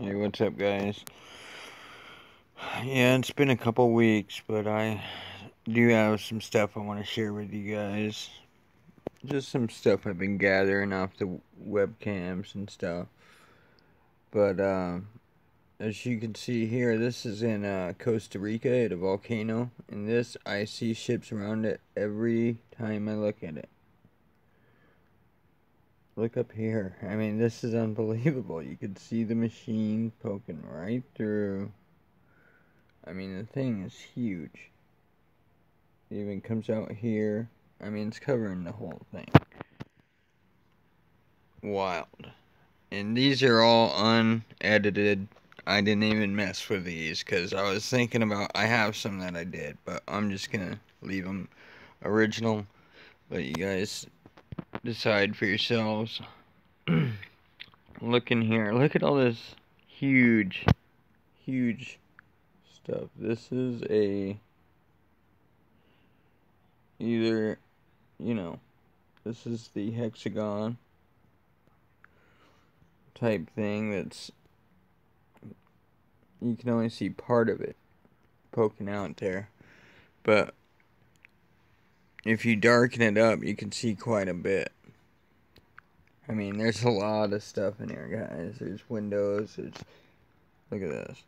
Hey, what's up, guys? Yeah, it's been a couple weeks, but I do have some stuff I want to share with you guys. Just some stuff I've been gathering off the webcams and stuff. But, as you can see here, this is in Costa Rica at a volcano. And this, I see ships around it every time I look at it. Look up here. I mean, this is unbelievable. You can see the machine poking right through. I mean, the thing is huge. It even comes out here. I mean, it's covering the whole thing. Wild. And these are all unedited. I didn't even mess with these because I was thinking about, I have some that I did, but I'm just going to leave them original. Let you guys decide for yourselves. Look in here. Look at all this huge, huge stuff. This is either, this is the hexagon type thing that's, you can only see part of it poking out there, but if you darken it up you can see quite a bit. I mean, there's a lot of stuff in here, guys. There's windows, look at this.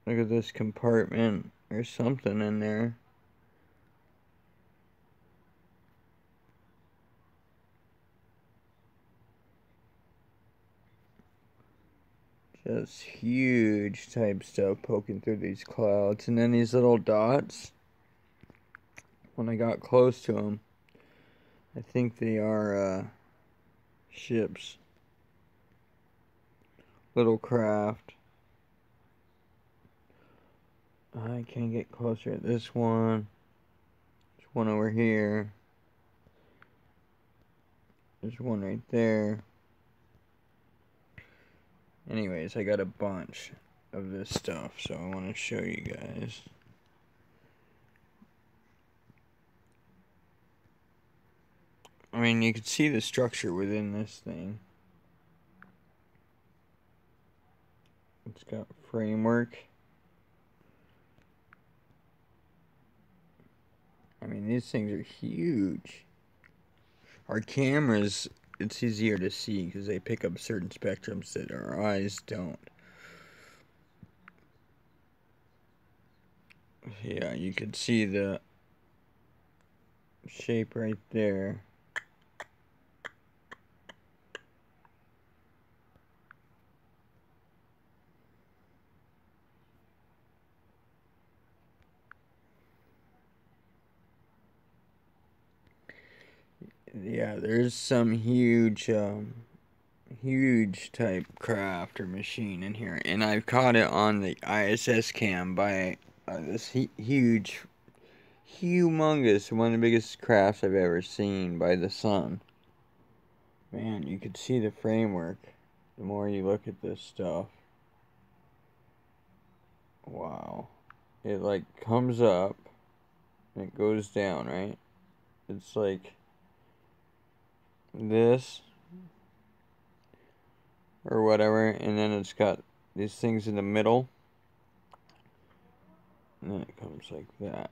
Look at this compartment. There's something in there. Just huge type stuff poking through these clouds. And then these little dots, when I got close to them, I think they are ships. Little craft. I can't get closer at this one. There's one over here. There's one right there. Anyways, I got a bunch of this stuff, so I want to show you guys. I mean, you can see the structure within this thing. It's got framework. I mean, these things are huge. Our cameras, it's easier to see because they pick up certain spectrums that our eyes don't. Yeah, you can see the shape right there. Yeah, there's some huge type craft or machine in here, and I've caught it on the ISS cam by this huge, humongous, one of the biggest crafts I've ever seen by the sun. Man, you could see the framework the more you look at this stuff. Wow. It like comes up and it goes down, right? It's like this or whatever, and then it's got these things in the middle, and then it comes like that.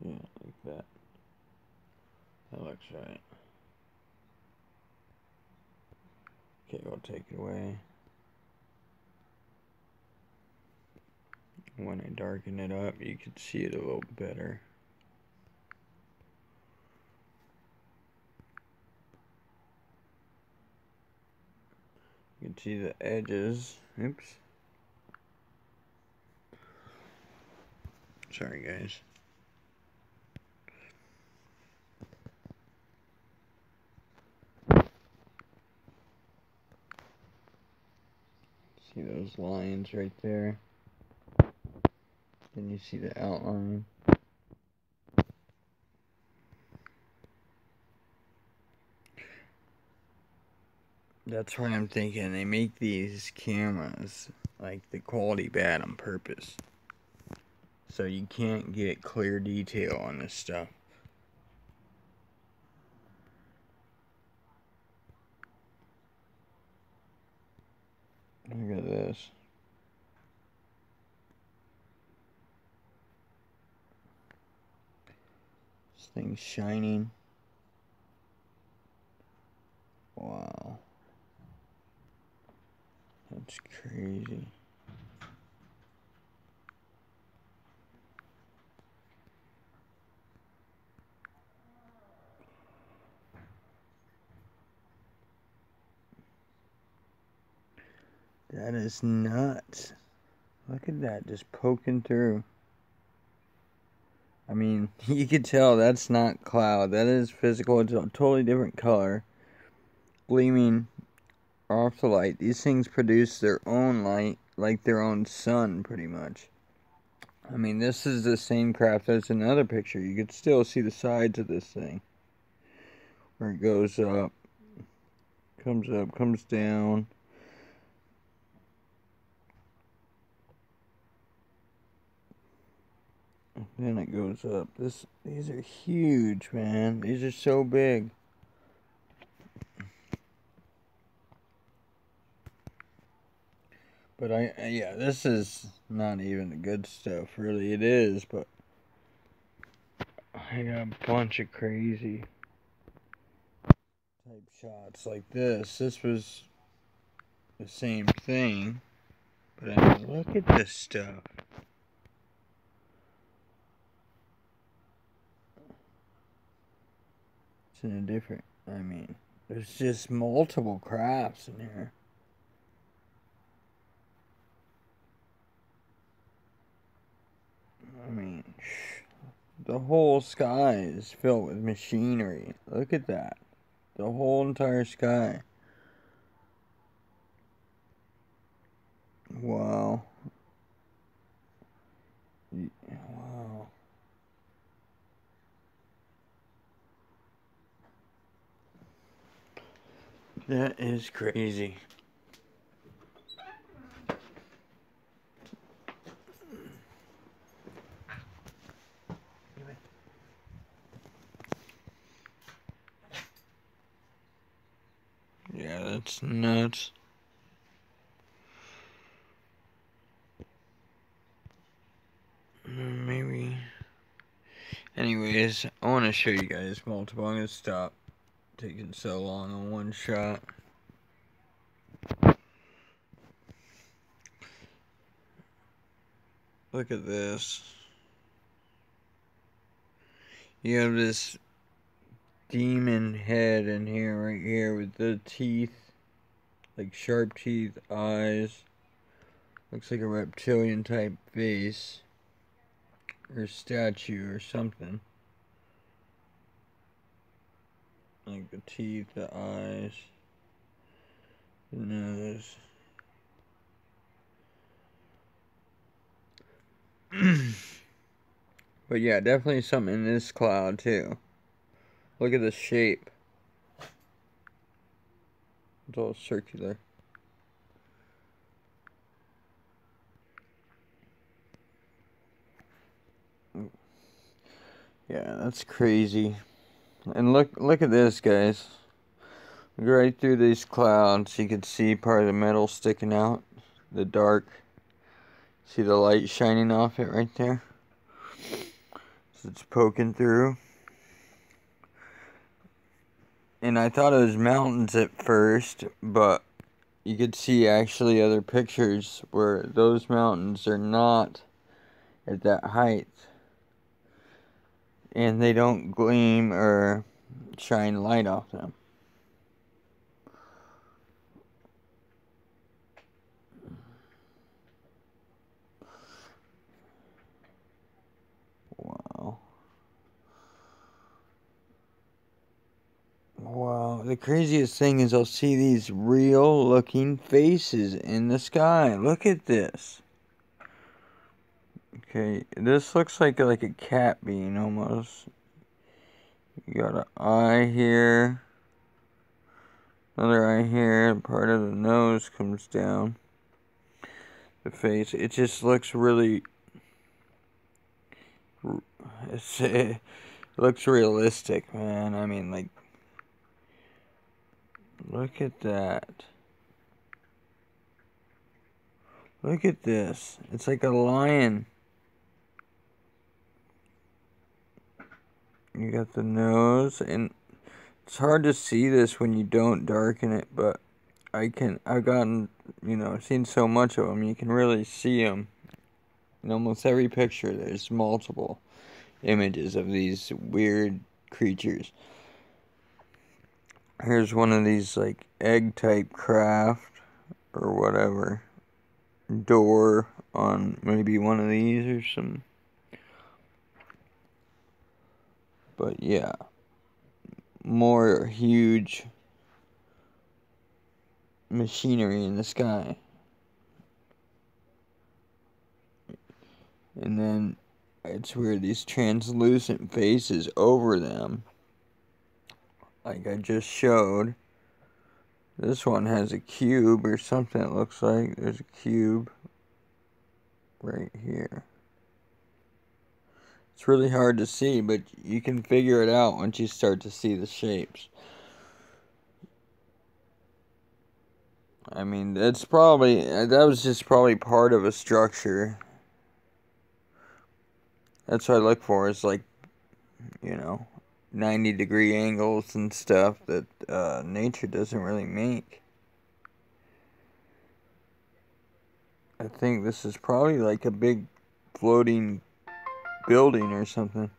Yeah, like that. That looks right. Okay, we'll take it away. When I darken it up, you can see it a little better. You can see the edges. Oops. Sorry, guys. See those lines right there? Then you see the outline. That's why I'm thinking they make these cameras, like the quality bad on purpose. So you can't get clear detail on this stuff. Look at this. This thing's shining. Wow. That's crazy. That is nuts. Look at that, just poking through. I mean, you could tell that's not cloud. That is physical. It's a totally different color. Gleaming off the light. These things produce their own light, like their own sun, pretty much. I mean, this is the same craft as another picture. You could still see the sides of this thing. Where it goes up, comes down. Then it goes up. These are huge, man. These are so big. But yeah, this is not even the good stuff, really. It is, but I got a bunch of crazy type shots like this. This was the same thing, but I mean, look at this stuff. It's in a different, I mean, there's just multiple crafts in here. I mean, the whole sky is filled with machinery. Look at that. The whole entire sky. Wow. Wow. That is crazy. Yeah, that's nuts. Maybe. Anyways, I want to show you guys multiple. I'm going to stop taking so long on one shot. Look at this. You have this demon head in here, right here, with the teeth, like sharp teeth, eyes. Looks like a reptilian type face, or statue, or something. Like the teeth, the eyes, the nose. But yeah, definitely something in this cloud too. Look at the shape. It's all circular. Yeah, that's crazy. And look at this, guys. Look right through these clouds. You can see part of the metal sticking out. The dark. See the light shining off it right there? So it's poking through. And I thought it was mountains at first, but you could see actually other pictures where those mountains are not at that height. And they don't gleam or shine light off them. Wow. Wow. The craziest thing is I'll see these real looking faces in the sky. Look at this. Okay, this looks like a cat being almost. You got an eye here. Another eye here. Part of the nose comes down. The face. It just looks really. It looks realistic, man. I mean, like. Look at that. Look at this. It's like a lion. You got the nose, and it's hard to see this when you don't darken it, but I've gotten, seen so much of them, you can really see them. In almost every picture, there's multiple images of these weird creatures. Here's one of these, like, egg-type craft, or whatever. Door on maybe one of these or some. But yeah, more huge machinery in the sky. And then it's weird, these translucent faces over them, like I just showed. This one has a cube or something, it looks like. There's a cube right here. It's really hard to see, but you can figure it out once you start to see the shapes. I mean, that was just probably part of a structure. That's what I look for, is like, 90-degree angles and stuff that nature doesn't really make. I think this is probably like a big floating building or something.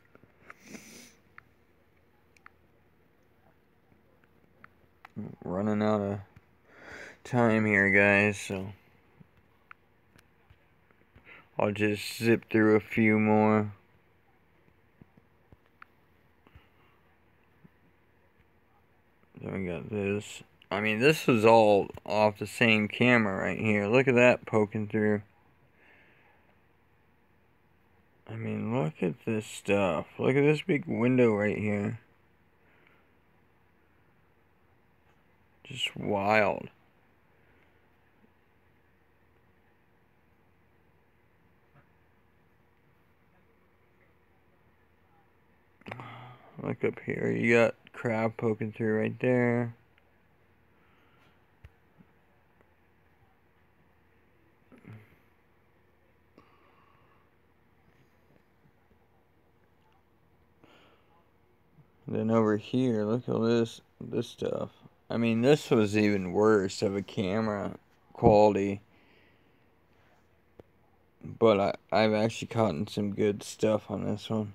Running out of time here, guys, so I'll just zip through a few more. Then we got this. I mean, this was all off the same camera right here. Look at that poking through. I mean, look at this stuff. Look at this big window right here. Just wild. Look up here. You got crab poking through right there. Then over here, look at this stuff. I mean, this was even worse of a camera quality. But I've actually caught some good stuff on this one.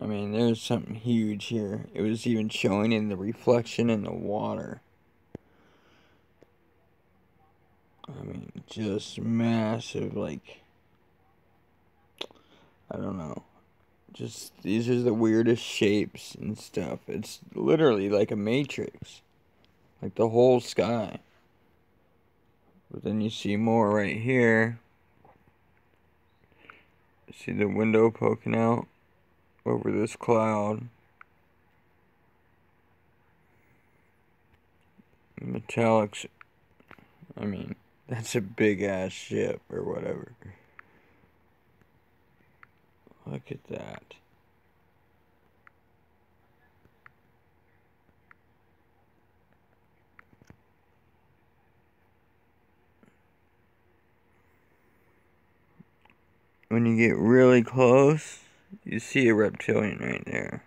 I mean, there's something huge here. It was even showing in the reflection in the water. I mean, just massive, like, I don't know. Just, these are the weirdest shapes and stuff. It's literally like a matrix. Like the whole sky. But then you see more right here. See the window poking out over this cloud. Metallics. I mean, that's a big ass ship or whatever. Look at that. When you get really close, you see a reptilian right there.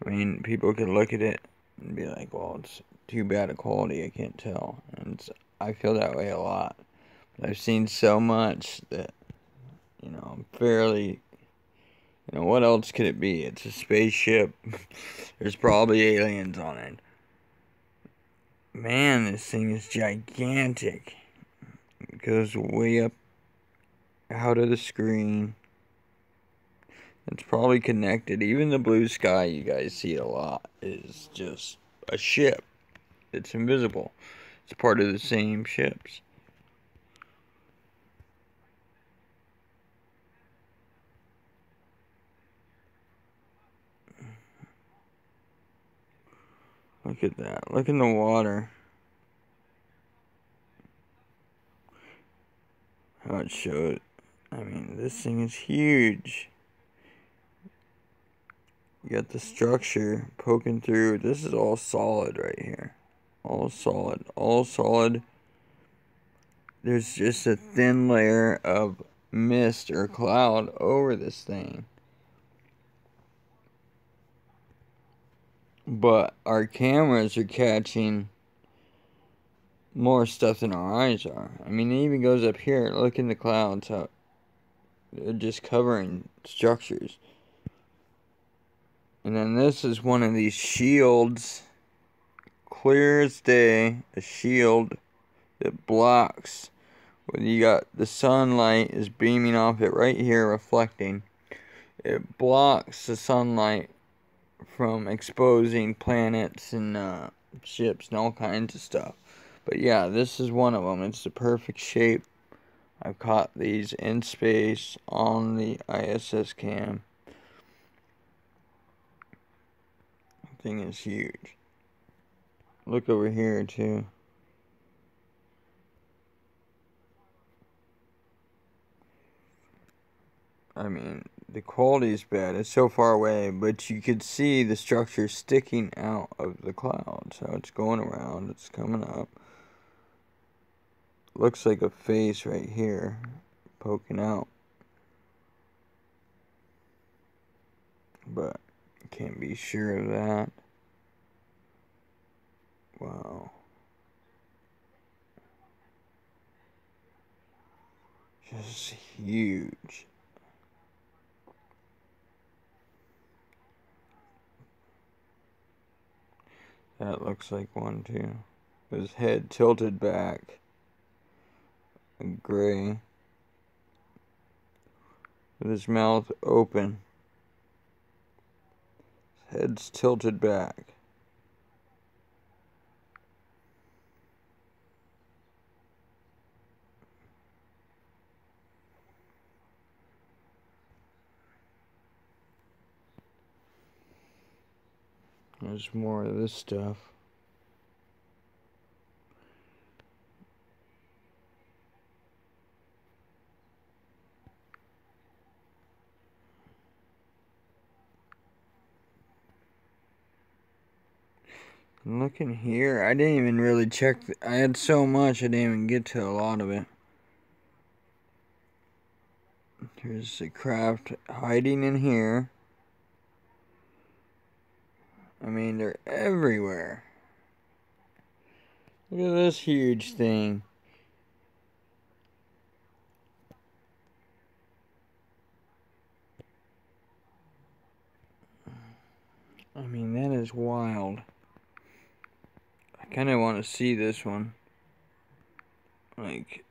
I mean, people can look at it and be like, well, it's too bad a quality, I can't tell. And I feel that way a lot. But I've seen so much that, I'm fairly, what else could it be? It's a spaceship. There's probably aliens on it. Man, this thing is gigantic. It goes way up out of the screen. It's probably connected. Even the blue sky you guys see a lot is just a ship. It's invisible. It's part of the same ships. Look at that. Look in the water. How it showed. I mean, this thing is huge. You got the structure poking through. This is all solid right here. All solid. All solid. There's just a thin layer of mist or cloud over this thing. But our cameras are catching more stuff than our eyes are. I mean, it even goes up here. Look in the clouds. How they're just covering structures. And then this is one of these shields. Clear as day. A shield that blocks. When you got the sunlight is beaming off it right here, reflecting. It blocks the sunlight from exposing planets and ships and all kinds of stuff. But yeah, this is one of them. It's the perfect shape. I've caught these in space on the ISS cam. The thing is huge. Look over here too. I mean, the quality is bad. It's so far away, but you could see the structure sticking out of the cloud. So it's going around. It's coming up. Looks like a face right here poking out. But can't be sure of that. Wow. Just huge. That looks like one too. His head tilted back. Gray. With his mouth open. His head's tilted back. There's more of this stuff. And look in here. I didn't even really check. I had so much I didn't even get to a lot of it. There's a craft hiding in here. I mean, they're everywhere. Look at this huge thing. I mean, that is wild. I kind of want to see this one. Like,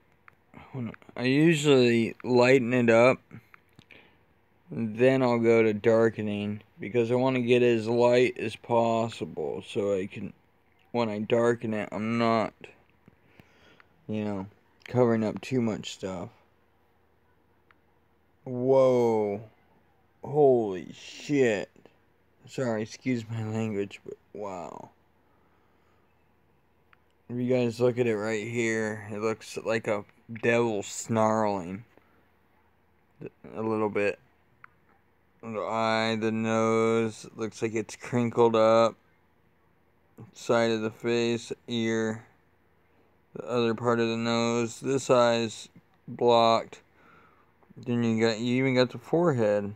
I usually lighten it up. Then I'll go to darkening. Because I want to get as light as possible. So I can, when I darken it, I'm not, you know, covering up too much stuff. Whoa. Holy shit. Sorry, excuse my language, but wow. If you guys look at it right here, it looks like a devil snarling. A little bit. The eye, the nose, looks like it's crinkled up. Side of the face, ear, the other part of the nose. This eye's blocked. Then you even got the forehead.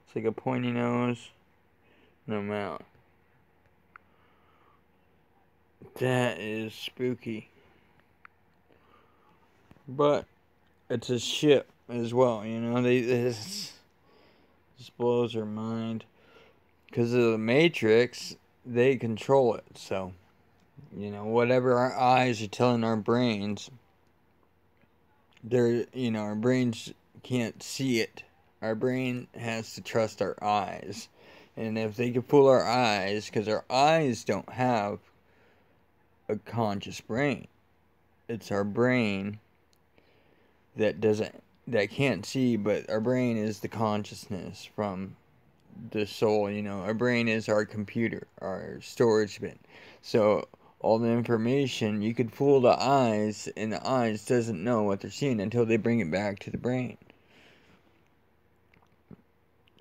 It's like a pointy nose. No mouth. That is spooky. But it's a ship as well, you know. This blows their mind. Because of the Matrix, they control it. So, you know, whatever our eyes are telling our brains, our brains can't see it. Our brain has to trust our eyes. And if they can fool our eyes, because our eyes don't have a conscious brain. It's our brain that can't see, but our brain is the consciousness from the soul, you know. Our brain is our computer, our storage bin. So all the information, you could fool the eyes, and the eyes doesn't know what they're seeing until they bring it back to the brain.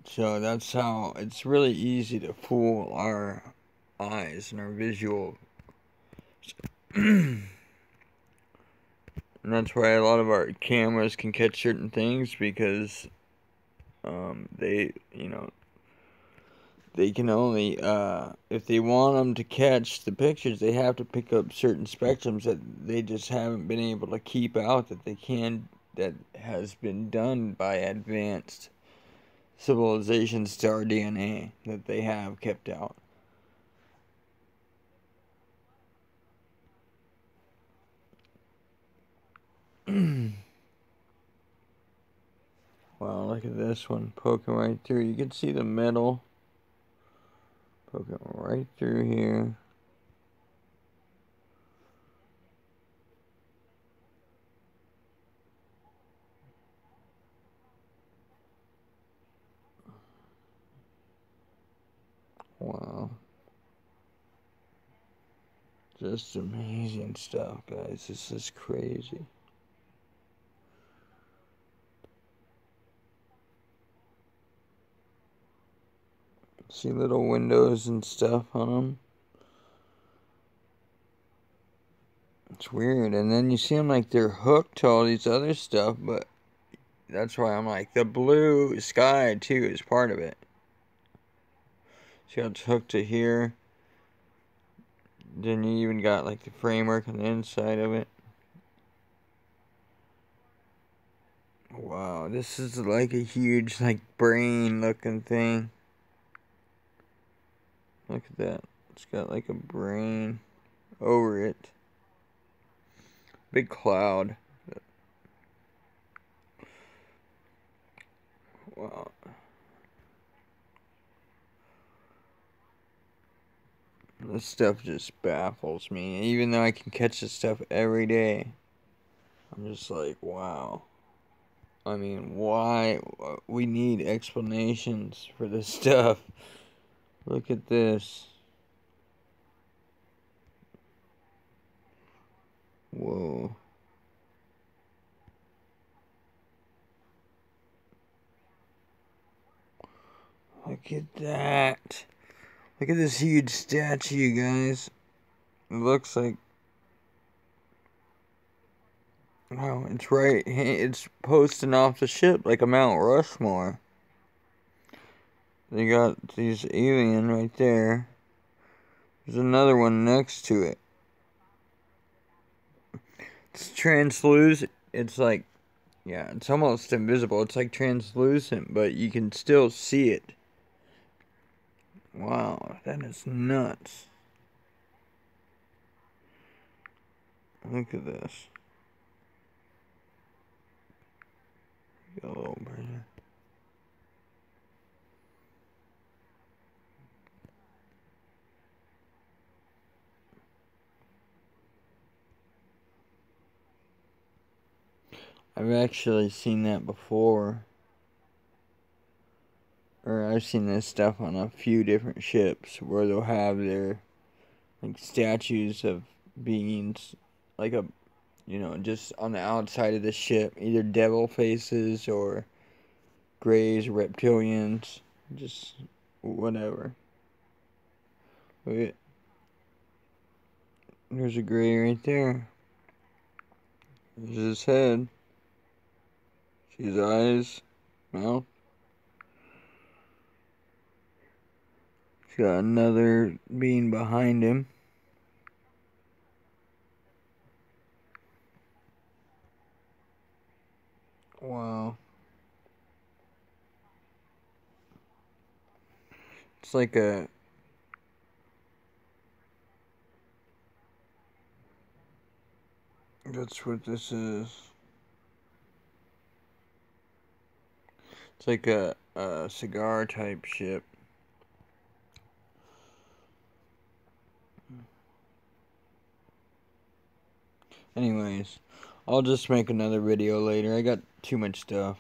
So that's how it's really easy to fool our eyes and our visual. And that's why a lot of our cameras can catch certain things, because they, they can only, if they want them to catch the pictures, they have to pick up certain spectrums that they just haven't been able to keep out, that has been done by advanced civilizations to our DNA, that they have kept out. Wow, look at this one poking right through. You can see the metal poking right through here. Wow. Just amazing stuff, guys. This is crazy. See little windows and stuff on them. It's weird. And then you see them like they're hooked to all these other stuff, but that's why I'm like, the blue sky too is part of it. See how it's hooked to here? Then you even got like the framework on the inside of it. Wow, this is like a huge like brain looking thing. Look at that. It's got like a brain over it. Big cloud. Wow. This stuff just baffles me. Even though I can catch this stuff every day, I'm just like, wow. I mean, why? We need explanations for this stuff. Look at this. Whoa. Look at that. Look at this huge statue, guys. It looks like... Wow, it's right. It's posting off the ship like a Mount Rushmore. They got these alien right there. There's another one next to it. It's translucent. It's like, yeah, it's almost invisible. It's like translucent, but you can still see it. Wow, that is nuts. Look at this. Got a little burner. I've actually seen that before. Or I've seen this stuff on a few different ships where they'll have their like statues of beings, like a, just on the outside of the ship, either devil faces or greys, reptilians, just whatever. Wait, there's a gray right there. There's his head. See his eyes, mouth. He's got another being behind him. Wow. It's like a... That's what this is. It's like a cigar type ship. Anyways, I'll just make another video later. I got too much stuff.